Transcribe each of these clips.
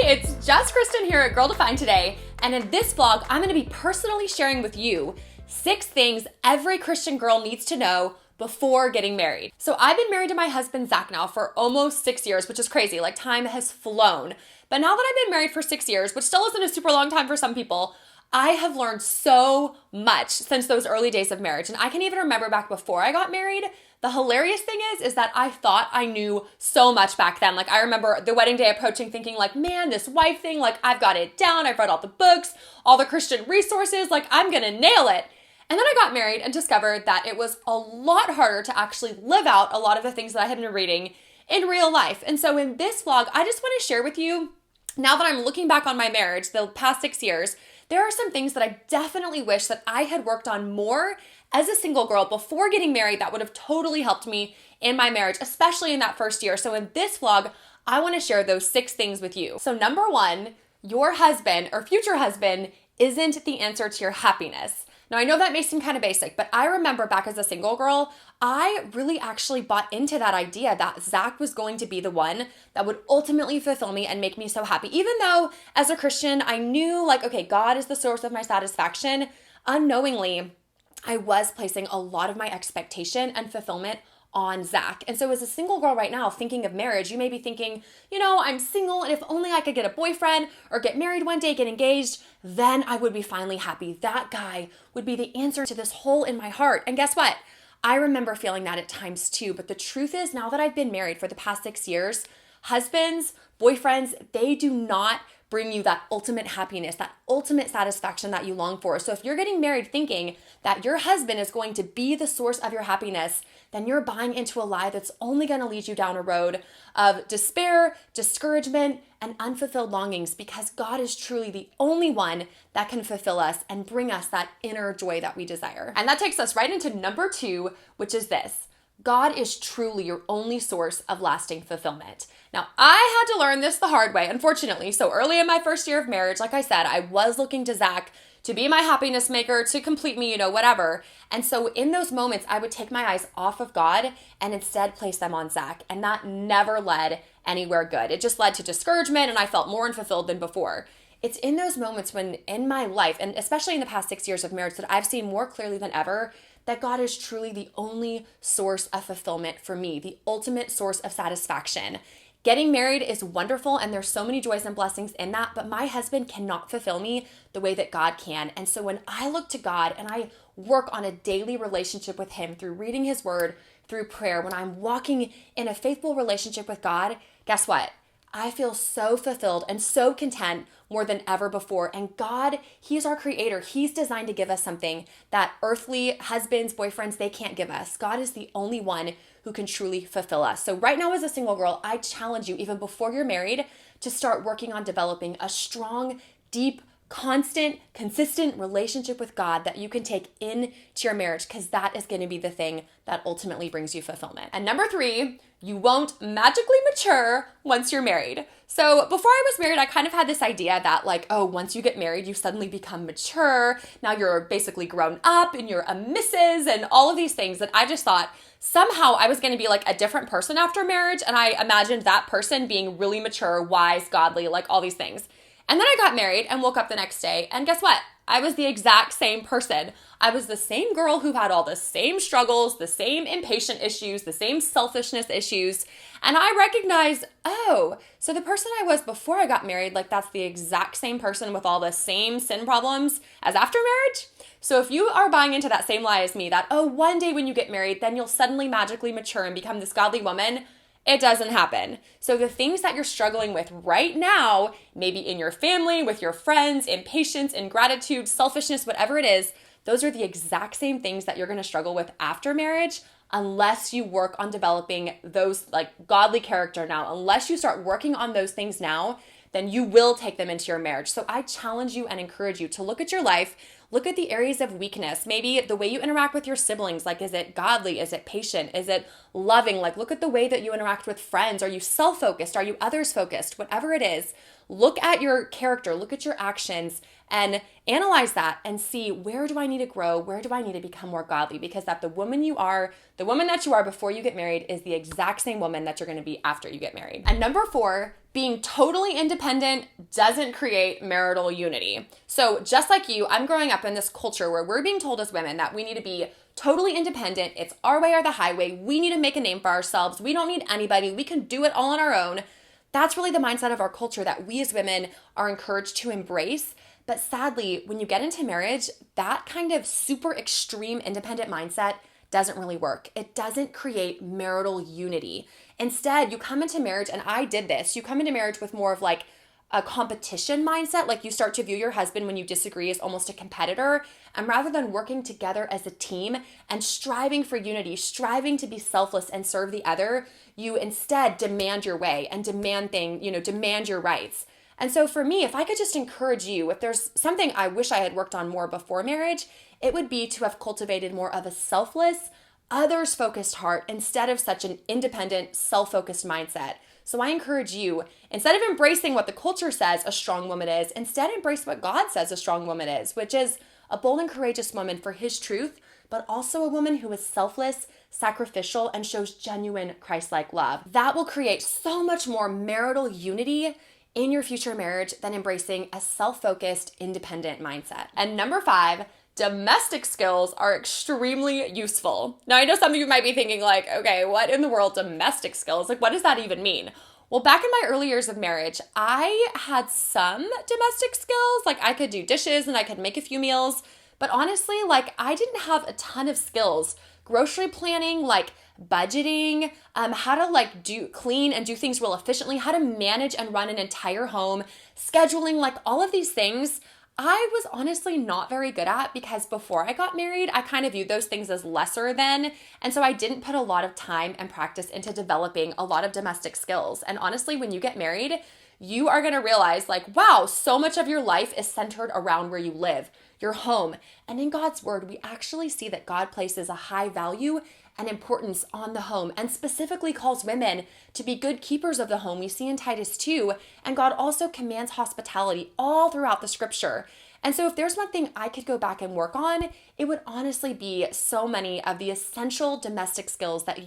it's just Kristen here at Girl Defined today, and in this vlog, I'm gonna be personally sharing with you 6 things every Christian girl needs to know before getting married. So I've been married to my husband, Zach, now for almost 6 years, which is crazy, like time has flown. But now that I've been married for 6 years, which still isn't a super long time for some people, I have learned so much since those early days of marriage. And I can even remember back before I got married, the hilarious thing is that I thought I knew so much back then. Like I remember the wedding day approaching thinking like, man, this wife thing, like I've got it down. I've read all the books, all the Christian resources, like I'm gonna nail it. And then I got married and discovered that it was a lot harder to actually live out a lot of the things that I had been reading in real life. And so in this vlog, I just want to share with you, now that I'm looking back on my marriage, the past 6 years, there are some things that I definitely wish that I had worked on more as a single girl before getting married that would have totally helped me in my marriage, especially in that first year. So in this vlog, I want to share those 6 things with you. So number 1, your husband or future husband isn't the answer to your happiness. Now, I know that may seem kind of basic, but I remember back as a single girl, I really actually bought into that idea that Zach was going to be the one that would ultimately fulfill me and make me so happy. Even though as a Christian, I knew like, okay, God is the source of my satisfaction, unknowingly, I was placing a lot of my expectation and fulfillment on Zach. And so as a single girl right now, thinking of marriage, you may be thinking, I'm single and if only I could get a boyfriend or get married one day, get engaged, then I would be finally happy. That guy would be the answer to this hole in my heart. And guess what? I remember feeling that at times too. But the truth is, now that I've been married for the past 6 years, husbands, boyfriends, they do not bring you that ultimate happiness, that ultimate satisfaction that you long for. So if you're getting married thinking that your husband is going to be the source of your happiness, then you're buying into a lie that's only going to lead you down a road of despair, discouragement, and unfulfilled longings, because God is truly the only one that can fulfill us and bring us that inner joy that we desire. And that takes us right into number 2, which is this: God is truly your only source of lasting fulfillment. Now, I had to learn this the hard way, unfortunately. So early in my first year of marriage, like I said, I was looking to Zach to be my happiness maker, to complete me, whatever. And so in those moments, I would take my eyes off of God and instead place them on Zach. And that never led anywhere good. It just led to discouragement and I felt more unfulfilled than before. It's in those moments when in my life, and especially in the past 6 years of marriage, that I've seen more clearly than ever that God is truly the only source of fulfillment for me, the ultimate source of satisfaction. Getting married is wonderful and there's so many joys and blessings in that, but my husband cannot fulfill me the way that God can. And so when I look to God and I work on a daily relationship with Him through reading His Word, through prayer, when I'm walking in a faithful relationship with God, guess what? I feel so fulfilled and so content more than ever before. And God, He's our creator. He's designed to give us something that earthly husbands, boyfriends, they can't give us. God is the only one who can truly fulfill us. So right now as a single girl, I challenge you, even before you're married, to start working on developing a strong, deep, constant, consistent relationship with God that you can take into your marriage, because that is going to be the thing that ultimately brings you fulfillment. And number 3, you won't magically mature once you're married. So before I was married, I kind of had this idea that once you get married, you suddenly become mature. Now you're basically grown up and you're a missus and all of these things that I just thought somehow I was going to be like a different person after marriage. And I imagined that person being really mature, wise, godly, like all these things. And then I got married and woke up the next day, and guess what? I was the exact same person. I was the same girl who had all the same struggles, the same impatient issues, the same selfishness issues. And I recognized, so the person I was before I got married, that's the exact same person with all the same sin problems as after marriage. So if you are buying into that same lie as me, that, one day when you get married, then you'll suddenly magically mature and become this godly woman, it doesn't happen. So the things that you're struggling with right now, maybe in your family, with your friends, impatience, ingratitude, selfishness, whatever it is, those are the exact same things that you're going to struggle with after marriage, unless you work on developing those godly character now. Unless you start working on those things now, then you will take them into your marriage. So I challenge you and encourage you to look at your life, look at the areas of weakness, maybe the way you interact with your siblings, is it godly? Is it patient? Is it loving? Look at the way that you interact with friends. Are you self-focused? Are you others-focused? Whatever it is, look at your character, look at your actions, and analyze that and see, where do I need to grow? Where do I need to become more godly? Because that the woman that you are before you get married is the exact same woman that you're going to be after you get married. And number 4, being totally independent doesn't create marital unity. So just like you, I'm growing up in this culture where we're being told as women that we need to be totally independent. It's our way or the highway. We need to make a name for ourselves. We don't need anybody. We can do it all on our own. That's really the mindset of our culture that we as women are encouraged to embrace. But sadly, when you get into marriage, that kind of super extreme independent mindset doesn't really work. It doesn't create marital unity. Instead, you come into marriage, and I did this, you come into marriage with more of like a competition mindset. Like, you start to view your husband when you disagree as almost a competitor. And rather than working together as a team and striving for unity, striving to be selfless and serve the other, you instead demand your way and demand your rights. And so for me, if I could just encourage you, if there's something I wish I had worked on more before marriage, it would be to have cultivated more of a selfless, others-focused heart instead of such an independent, self-focused mindset. So I encourage you, instead of embracing what the culture says a strong woman is, instead embrace what God says a strong woman is, which is a bold and courageous woman for His truth, but also a woman who is selfless, sacrificial, and shows genuine Christ-like love. That will create so much more marital unity in your future marriage than embracing a self-focused, independent mindset. And number 5, domestic skills are extremely useful. Now, I know some of you might be thinking like, okay, what in the world, domestic skills? Like, what does that even mean? Well, back in my early years of marriage, I had some domestic skills. Like, I could do dishes and I could make a few meals, but honestly, like, I didn't have a ton of skills. Grocery planning, like budgeting, how to like clean and do things real efficiently, how to manage and run an entire home, scheduling, like all of these things, I was honestly not very good at, because before I got married, I kind of viewed those things as lesser than. And so I didn't put a lot of time and practice into developing a lot of domestic skills. And honestly, when you get married, you are going to realize like, wow, so much of your life is centered around where you live, your home. And in God's word, we actually see that God places a high value and importance on the home, and specifically calls women to be good keepers of the home. We see in Titus 2, and God also commands hospitality all throughout the scripture. And so if there's one thing I could go back and work on, it would honestly be so many of the essential domestic skills that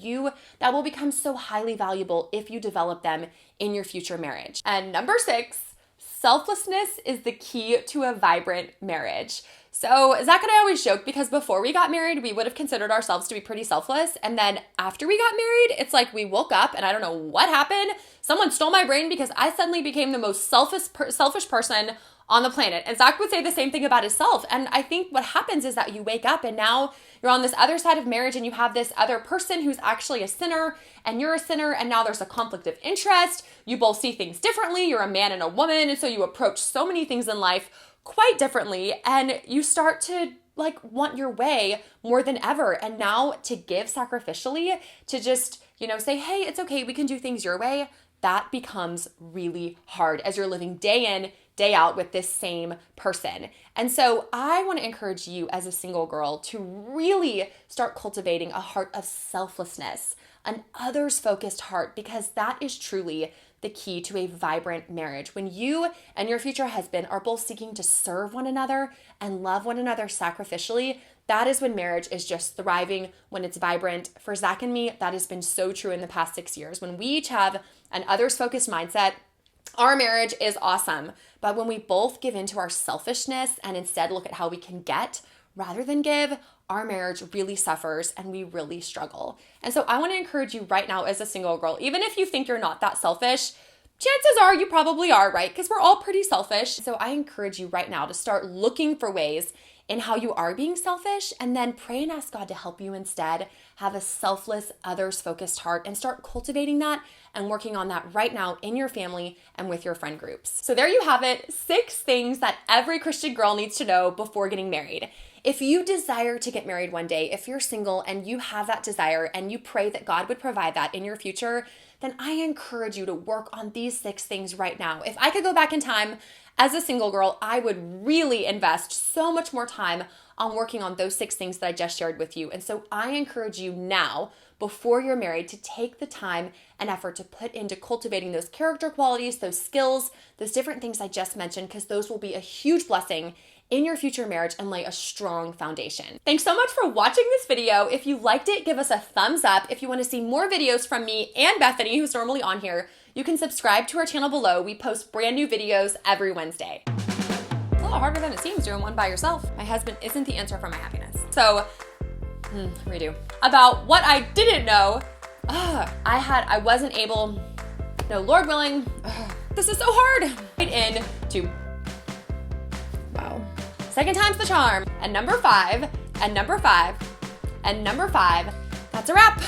will become so highly valuable if you develop them in your future marriage. And number 6, selflessness is the key to a vibrant marriage. So Zach and I always joke, because before we got married, we would have considered ourselves to be pretty selfless. And then after we got married, it's like we woke up and I don't know what happened. Someone stole my brain because I suddenly became the most selfish person on the planet. And Zach would say the same thing about himself. And I think what happens is that you wake up and now you're on this other side of marriage and you have this other person who's actually a sinner and you're a sinner, and now there's a conflict of interest. You both see things differently. You're a man and a woman. And so you approach so many things in life quite differently, and you start to like want your way more than ever. And now to give sacrificially, to just, say, hey, it's okay, we can do things your way, that becomes really hard as you're living day in, day out with this same person. And so I want to encourage you as a single girl to really start cultivating a heart of selflessness, an others-focused heart, because that is truly the key to a vibrant marriage. When you and your future husband are both seeking to serve one another and love one another sacrificially, that is when marriage is just thriving, when it's vibrant. For Zach and me, that has been so true in the past 6 years. When we each have an others-focused mindset, our marriage is awesome. But when we both give into our selfishness and instead look at how we can get rather than give, our marriage really suffers and we really struggle. And so I want to encourage you right now as a single girl, even if you think you're not that selfish, chances are you probably are, right? Because we're all pretty selfish. So I encourage you right now to start looking for ways in how you are being selfish, and then pray and ask God to help you instead have a selfless, others-focused heart, and start cultivating that and working on that right now in your family and with your friend groups. So there you have it, 6 things that every Christian girl needs to know before getting married. If you desire to get married one day, if you're single and you have that desire and you pray that God would provide that in your future, then I encourage you to work on these 6 things right now. If I could go back in time as a single girl, I would really invest so much more time on working on those 6 things that I just shared with you. And so I encourage you now, before you're married, to take the time and effort to put into cultivating those character qualities, those skills, those different things I just mentioned, because those will be a huge blessing in your future marriage and lay a strong foundation. Thanks so much for watching this video. If you liked it, give us a thumbs up. If you want to see more videos from me and Bethany, who's normally on here, you can subscribe to our channel below. We post brand new videos every Wednesday. It's a little harder than it seems doing one by yourself. My husband isn't the answer for my happiness. So, redo. About what I didn't know, I wasn't able, no, Lord willing, this is so hard. Right into, wow. Second time's the charm. And number five, that's a wrap.